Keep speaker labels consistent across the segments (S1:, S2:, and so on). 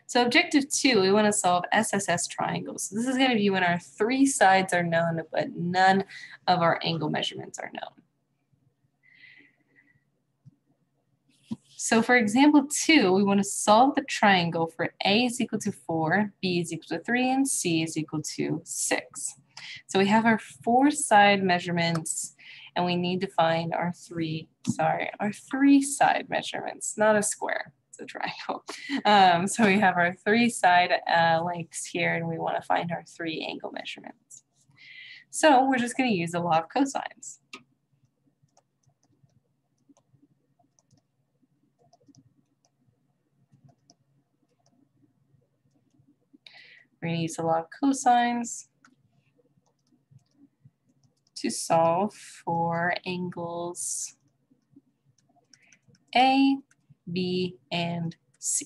S1: So objective 2, we want to solve SSS triangles. So this is going to be when our 3 sides are known, but none of our angle measurements are known. So for example 2, we want to solve the triangle for A is equal to 4, B is equal to 3, and C is equal to 6. So we have our 4 side measurements, and we need to find our 3 side measurements, not a square, it's a triangle. So we have our 3 side lengths here, and we want to find our 3 angle measurements. So we're just going to use the law of cosines. We're going to use the law of cosines to solve for angles A, B, and C.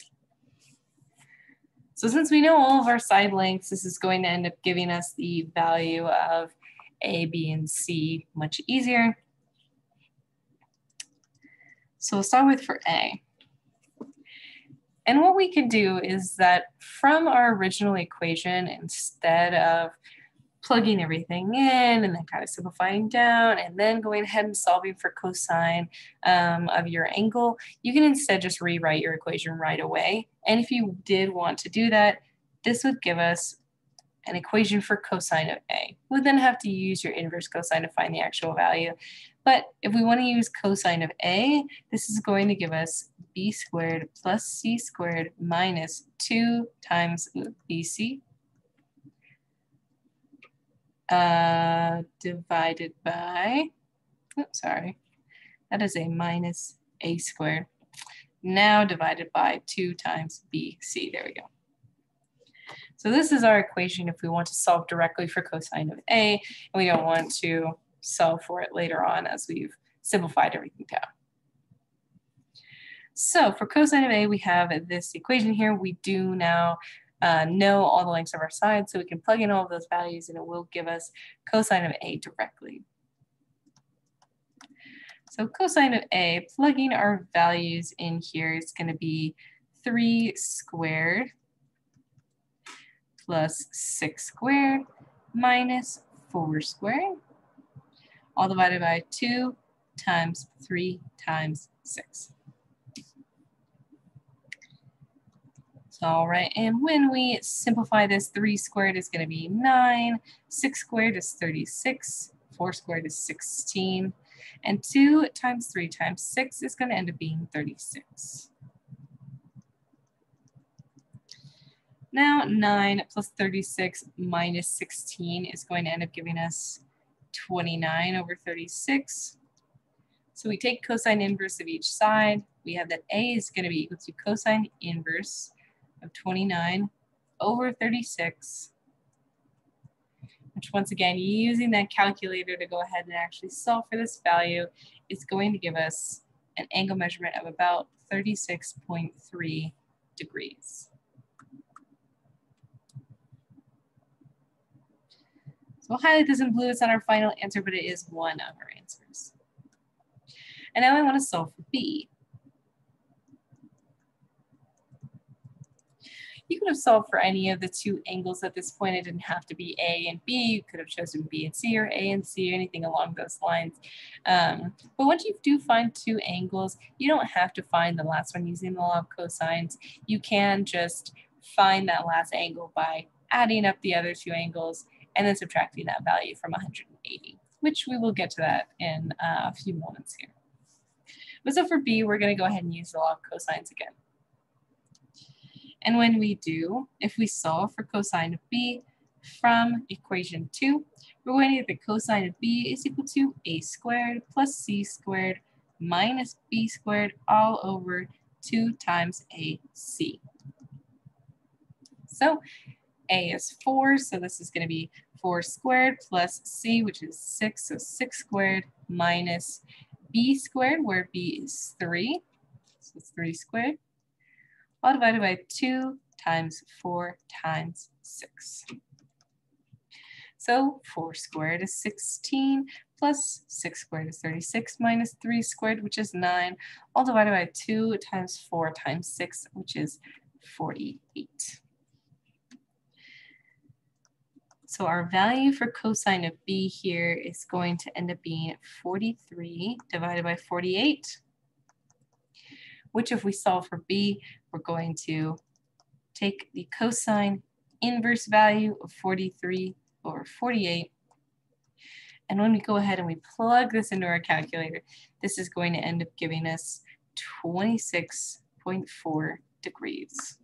S1: So since we know all of our side lengths, this is going to end up giving us the value of A, B, and C much easier. So we'll start with for A. And what we can do is that from our original equation, instead of plugging everything in and then kind of simplifying down and then going ahead and solving for cosine of your angle, you can instead just rewrite your equation right away. And if you did want to do that, this would give us an equation for cosine of A. We'd then have to use your inverse cosine to find the actual value. But if we want to use cosine of A, this is going to give us B squared plus C squared minus 2 times BC divided by, that is a minus A squared. Now divided by 2 times BC, there we go. So this is our equation if we want to solve directly for cosine of A, and we don't want to solve for it later on as we've simplified everything down. So for cosine of A, we have this equation here. We do now know all the lengths of our sides, so we can plug in all of those values and it will give us cosine of A directly. So cosine of A, plugging our values in here is going to be 3 squared plus 6 squared minus 4 squared, all divided by 2 times 3 times 6. All right, and when we simplify this, 3 squared is going to be 9, 6 squared is 36, 4 squared is 16, and 2 times 3 times 6 is going to end up being 36. Now 9 plus 36 minus 16 is going to end up giving us 29 over 36. So we take cosine inverse of each side. We have that A is going to be equal to cosine inverse of 29 over 36, which once again, using that calculator to go ahead and actually solve for this value is going to give us an angle measurement of about 36.3 degrees. So we'll highlight this in blue. It's not our final answer, but it is one of our answers. And now I want to solve for B. You could have solved for any of the 2 angles at this point. It didn't have to be A and B. You could have chosen B and C or A and C or anything along those lines. But once you do find 2 angles, you don't have to find the last one using the law of cosines. You can just find that last angle by adding up the other 2 angles and then subtracting that value from 180, which we will get to that in a few moments here. But so for B, we're going to go ahead and use the law of cosines again. And when we do, if we solve for cosine of B from equation 2, we're going to get the cosine of B is equal to A squared plus C squared minus B squared all over 2 times AC. So A is 4, so this is going to be 4 squared plus C, which is 6, so 6 squared minus B squared, where B is 3, so it's 3 squared, all divided by 2 times 4 times 6. So 4 squared is 16, plus 6 squared is 36, minus 3 squared, which is 9, all divided by 2 times 4 times 6, which is 48. So our value for cosine of b here is going to end up being 43 divided by 48, which if we solve for b, we're going to take the cosine inverse value of 43 over 48. And when we go ahead and we plug this into our calculator, this is going to end up giving us 26.4 degrees.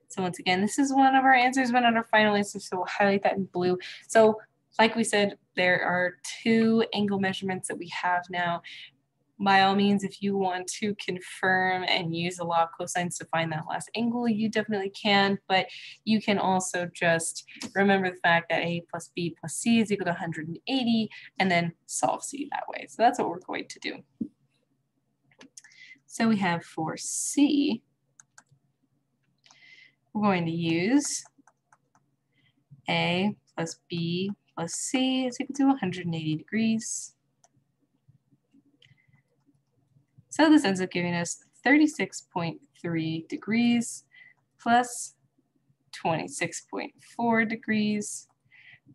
S1: So once again, this is one of our answers, one of our final answers, so we'll highlight that in blue. So like we said, there are 2 angle measurements that we have now. By all means, if you want to confirm and use the law of cosines to find that last angle, you definitely can, but you can also just remember the fact that a plus b plus c is equal to 180 and then solve c that way. So that's what we're going to do. So we have for c, we're going to use a plus b plus c is equal to 180 degrees. So this ends up giving us 36.3 degrees plus 26.4 degrees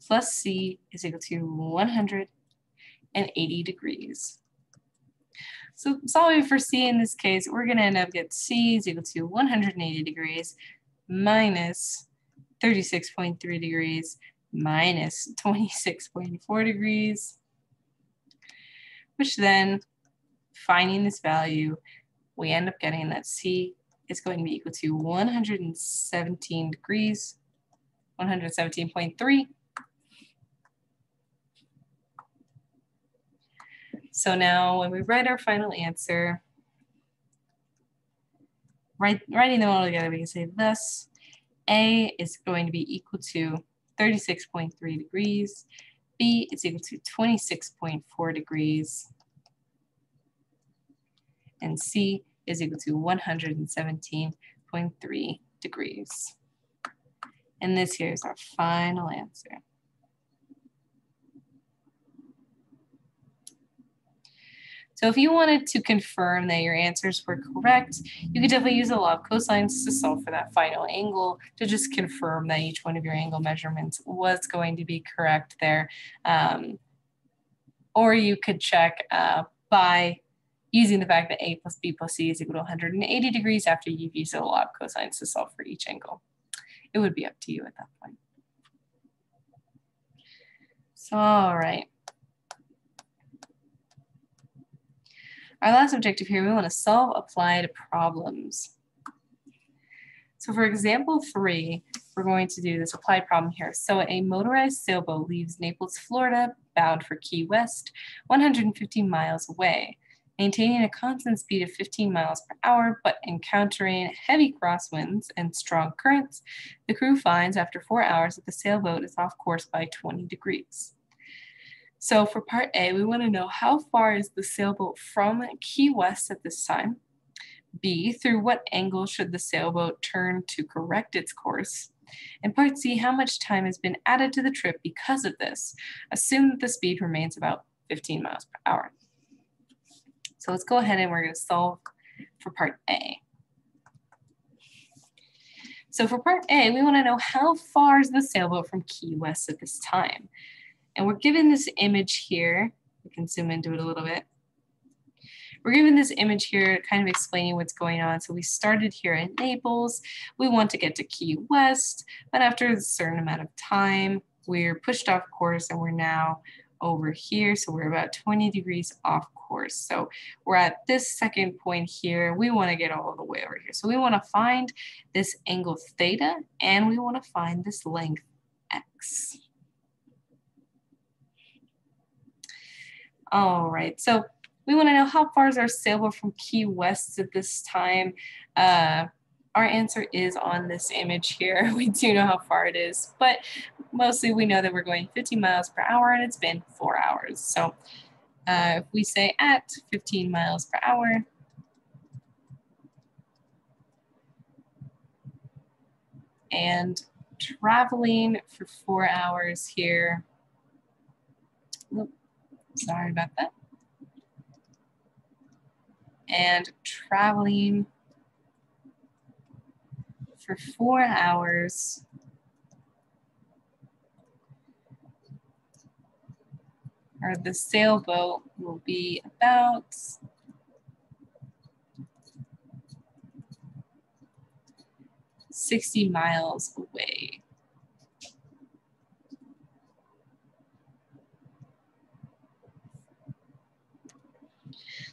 S1: plus c is equal to 180 degrees. So solving for c in this case, we're going to end up get c is equal to 180 degrees minus 36.3 degrees minus 26.4 degrees, which then, finding this value, we end up getting that c is going to be equal to 117 degrees, 117.3. So now when we write our final answer, writing them all together, we can say thus, A is going to be equal to 36.3 degrees, B is equal to 26.4 degrees, and C is equal to 117.3 degrees. And this here is our final answer. So if you wanted to confirm that your answers were correct, you could definitely use the law of cosines to solve for that final angle to just confirm that each one of your angle measurements was going to be correct there. Or you could check by using the fact that A plus B plus C is equal to 180 degrees after you've used the law of cosines to solve for each angle. It would be up to you at that point. So, all right. Our last objective here, we want to solve applied problems. So for example 3, we're going to do this applied problem here. So a motorized sailboat leaves Naples, Florida, bound for Key West, 150 miles away, maintaining a constant speed of 15 miles per hour, but encountering heavy crosswinds and strong currents. The crew finds after 4 hours that the sailboat is off course by 20 degrees. So for part A, we want to know how far is the sailboat from Key West at this time? B, through what angle should the sailboat turn to correct its course? And part C, how much time has been added to the trip because of this? Assume that the speed remains about 15 miles per hour. So let's go ahead and we're going to solve for part A. So for part A, we want to know how far is the sailboat from Key West at this time? And we're given this image here. We can zoom into it a little bit. We're given this image here kind of explaining what's going on. So we started here in Naples. We want to get to Key West, but after a certain amount of time, we're pushed off course and we're now over here. So we're about 20 degrees off course. So we're at this second point here. We want to get all the way over here. So we want to find this angle theta and we want to find this length x. All right, so we want to know how far is our sailboat from Key West at this time. Our answer is on this image here. We do know how far it is, but mostly we know that we're going 50 miles per hour and it's been 4 hours. So if we say at 15 miles per hour, and traveling for 4 hours here. Sorry about that. and traveling for 4 hours or the sailboat will be about 60 miles away.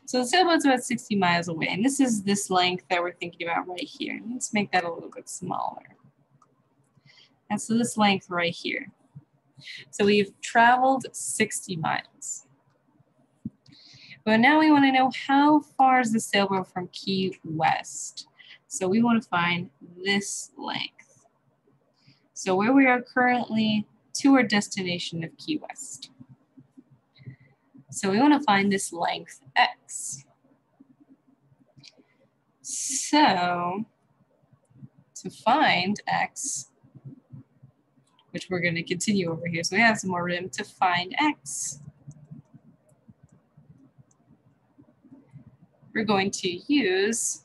S1: So the sailboat's about 60 miles away, and this is this length that we're thinking about right here. Let's make that a little bit smaller. And so this length right here. So we've traveled 60 miles. But now we want to know how far is the sailboat from Key West. So we want to find this length. So where we are currently to our destination of Key West. So we want to find this length X. So to find X, which we're going to continue over here, so we have some more room to find X. We're going to use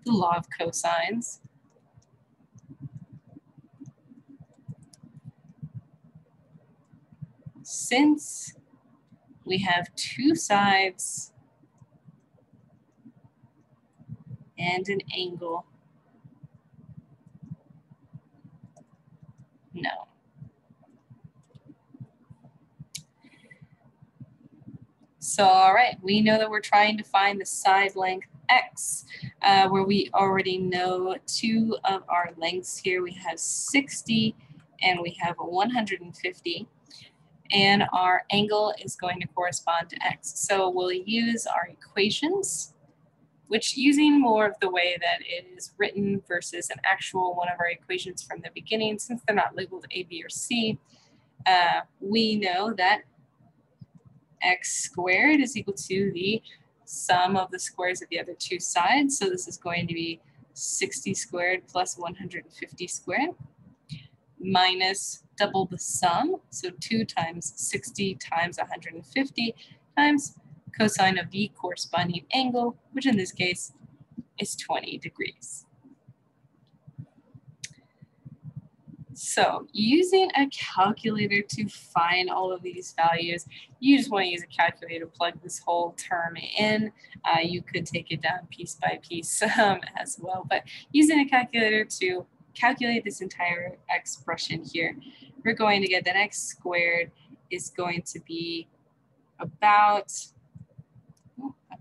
S1: the law of cosines. Since we have two sides and an angle, no. So, all right, we know that we're trying to find the side length X, where we already know two of our lengths here. We have 60 and we have 150. And our angle is going to correspond to X. So we'll use our equations, which using more of the way that it is written versus an actual one of our equations from the beginning, since they're not labeled A, B, or C, we know that X squared is equal to the sum of the squares of the other two sides. So this is going to be 60 squared plus 150 squared minus double the sum. So 2 times 60 times 150 times cosine of the corresponding angle, which in this case is 20 degrees. So using a calculator to find all of these values, you just want to use a calculator to plug this whole term in. You could take it down piece by piece as well, but using a calculator to calculate this entire expression here, we're going to get that X squared is going to be about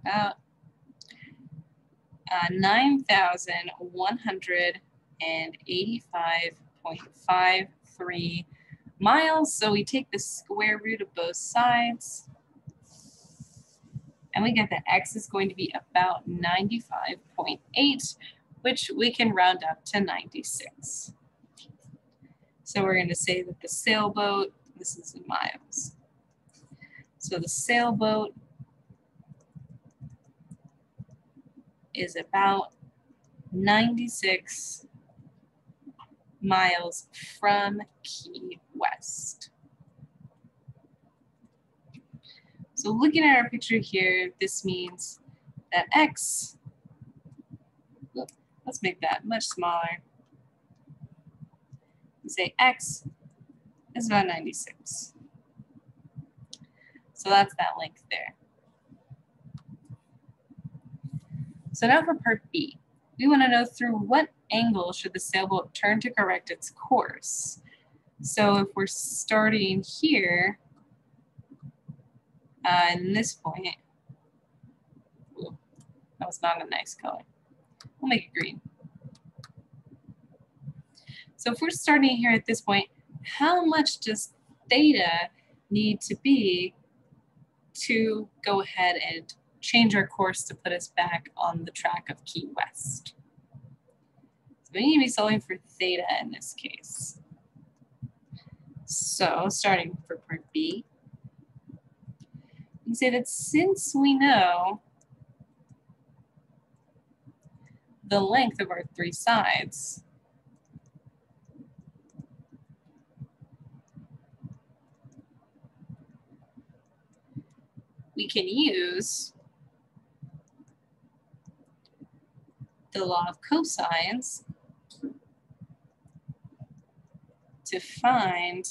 S1: 9,185.53 miles. So we take the square root of both sides, and we get that X is going to be about 95.8, which we can round up to 96. So we're going to say that the sailboat, this is in miles. So the sailboat is about 96 miles from Key West. So looking at our picture here, this means that X, let's make that much smaller. We say X is about 96. So that's that length there. So now for part B, we want to know through what angle should the sailboat turn to correct its course. So if we're starting here, in this point, ooh, that was not a nice color. We'll make it green. So if we're starting here at this point, how much does theta need to be to go ahead and change our course to put us back on the track of Key West? So we need to be solving for theta in this case. So starting for part B, we say that since we know the length of our three sides, we can use the law of cosines to find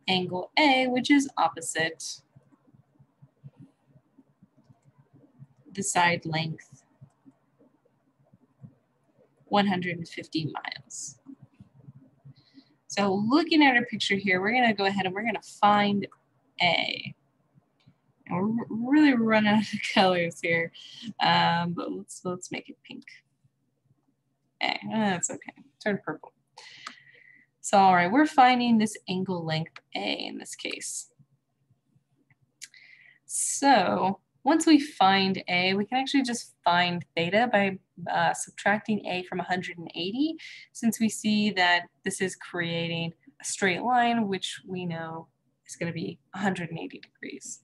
S1: angle A, which is opposite the side length 150 miles. So looking at our picture here, we're gonna go ahead and we're gonna find A. And we're really running out of colors here, but let's make it pink. A, that's okay, turn purple. So all right, we're finding this angle length A in this case. So once we find A, we can actually just find theta by subtracting A from 180, since we see that this is creating a straight line, which we know is going to be 180 degrees.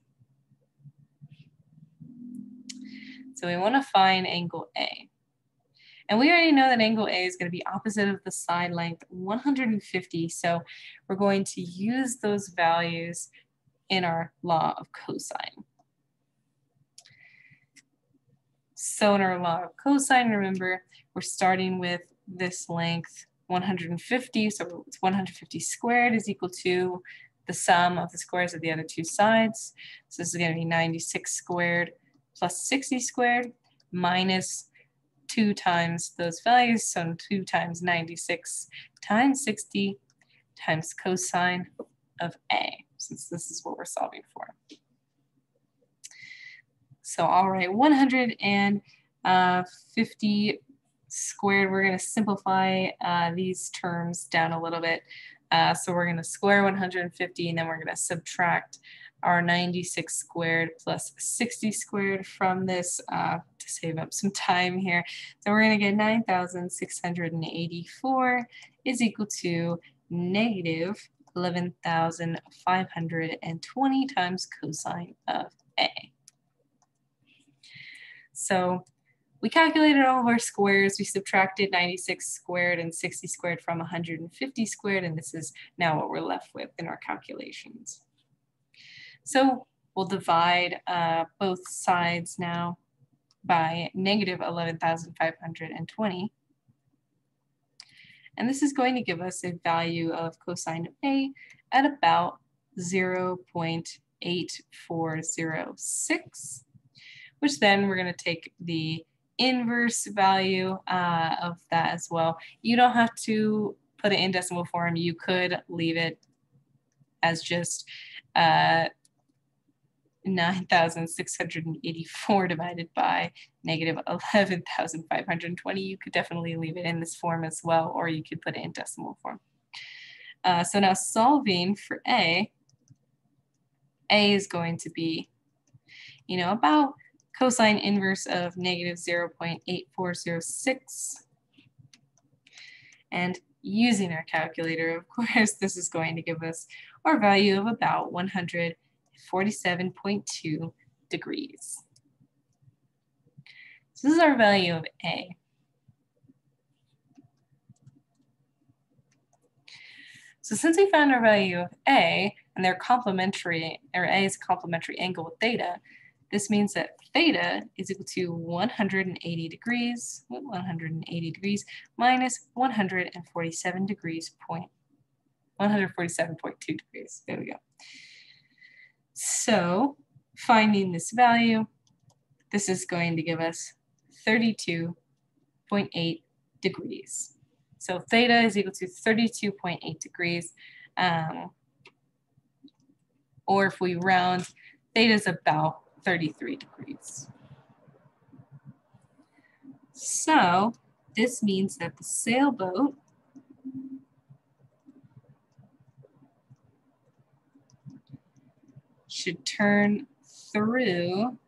S1: So we want to find angle A. And we already know that angle A is going to be opposite of the side length 150. So we're going to use those values in our law of cosine. So in our law of cosine, remember, we're starting with this length 150. So it's 150 squared is equal to the sum of the squares of the other two sides. So this is going to be 96 squared plus 60 squared minus 2 times those values. So 2 times 96 times 60 times cosine of A, since this is what we're solving for. So all right, 150 squared, we're going to simplify these terms down a little bit. So we're going to square 150, and then we're going to subtract our 96 squared plus 60 squared from this to save up some time here. So we're going to get 9,684 is equal to negative 11,520 times cosine of A. So we calculated all of our squares. We subtracted 96 squared and 60 squared from 150 squared, and this is now what we're left with in our calculations. So we'll divide both sides now by negative 11,520. And this is going to give us a value of cosine of A at about 0.8406. which then we're going to take the inverse value of that as well. You don't have to put it in decimal form. You could leave it as just 9,684 divided by negative 11,520. You could definitely leave it in this form as well, or you could put it in decimal form. So now solving for A is going to be, about cosine inverse of negative 0.8406. And using our calculator, of course, this is going to give us our value of about 147.2 degrees. So this is our value of A. So since we found our value of A, and they're complementary, or A is a complementary angle with theta, this means that theta is equal to 180 degrees, minus 147 degrees 147.2 degrees. There we go. So finding this value, this is going to give us 32.8 degrees. So theta is equal to 32.8 degrees. Or if we round, theta is about 33 degrees. So this means that the sailboat should turn through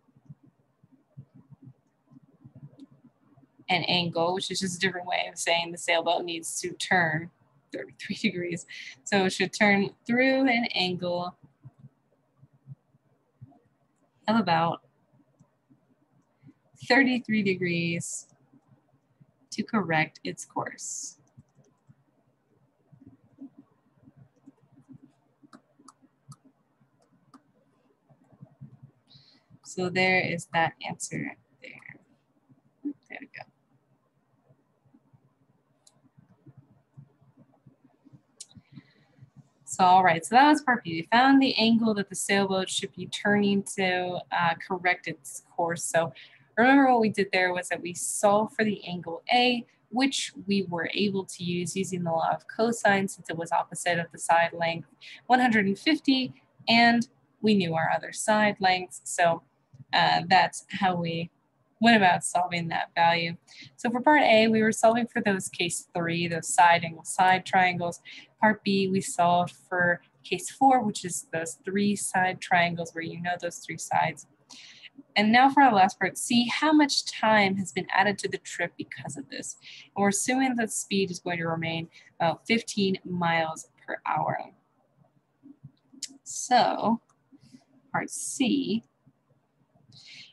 S1: an angle, which is just a different way of saying the sailboat needs to turn 33 degrees. So it should turn through an angle of about 33 degrees to correct its course. So there is that answer there. There we go. So, all right, so that was part B. We found the angle that the sailboat should be turning to correct its course. So remember what we did there was that we solved for the angle A, which we were able to use using the law of cosine since it was opposite of the side length 150, and we knew our other side lengths. So that's how we went about solving that value. So for part A, we were solving for those case 3, those side angle side triangles. Part B, we solved for case 4, which is those 3 side triangles where you know those 3 sides. And now for our last part, see how much time has been added to the trip because of this. And we're assuming that speed is going to remain about 15 miles per hour. So part C,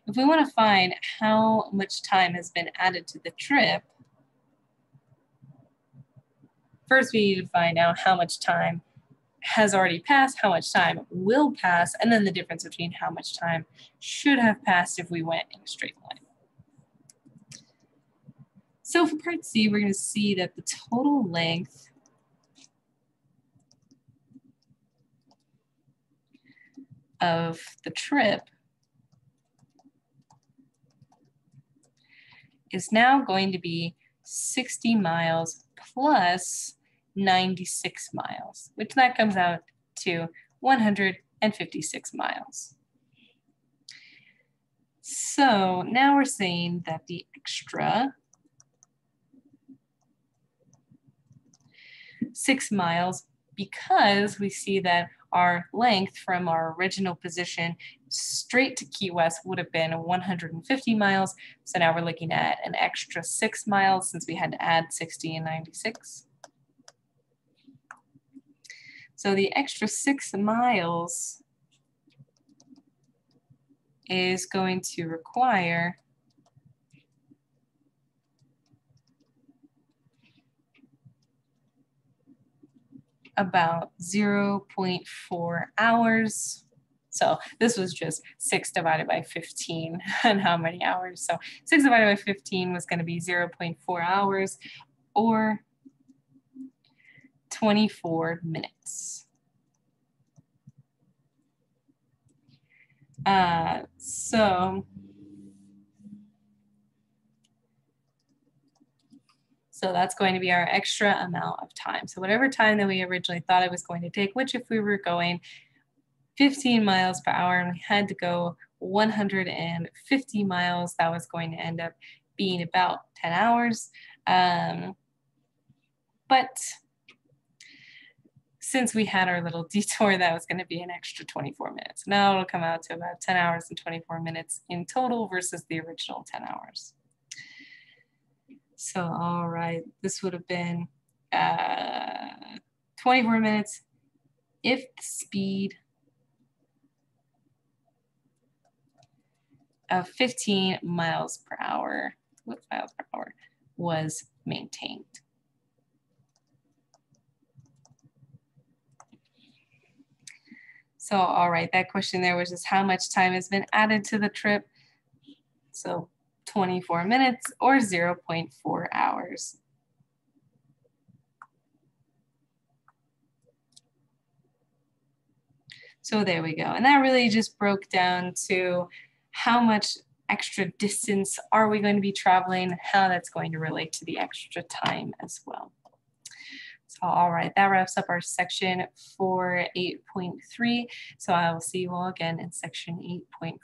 S1: if we want to find how much time has been added to the trip, first we need to find out how much time has already passed, how much time will pass, and then the difference between how much time should have passed if we went in a straight line. So for part C, we're going to see that the total length of the trip is now going to be 60 miles plus 96 miles, which that comes out to 156 miles. So now we're saying that the extra 6 miles, because we see that our length from our original position straight to Key West would have been 150 miles. So now we're looking at an extra 6 miles since we had to add 60 and 96. So the extra 6 miles is going to require about 0.4 hours. So this was just 6 divided by 15 and how many hours. So 6 divided by 15 was going to be 0.4 hours or 24 minutes. So that's going to be our extra amount of time. So whatever time that we originally thought it was going to take, which if we were going 15 miles per hour and we had to go 150 miles, that was going to end up being about 10 hours. But since we had our little detour, that was going to be an extra 24 minutes. Now it'll come out to about 10 hours and 24 minutes in total versus the original 10 hours. So, all right, this would have been 24 minutes if the speed of 15 miles per hour was maintained. So, all right, that question there was just how much time has been added to the trip. So 24 minutes or 0.4 hours. So there we go. And that really just broke down to how much extra distance are we going to be traveling, how that's going to relate to the extra time as well. So, all right, that wraps up our section for 8.3. So I will see you all again in section 8.4.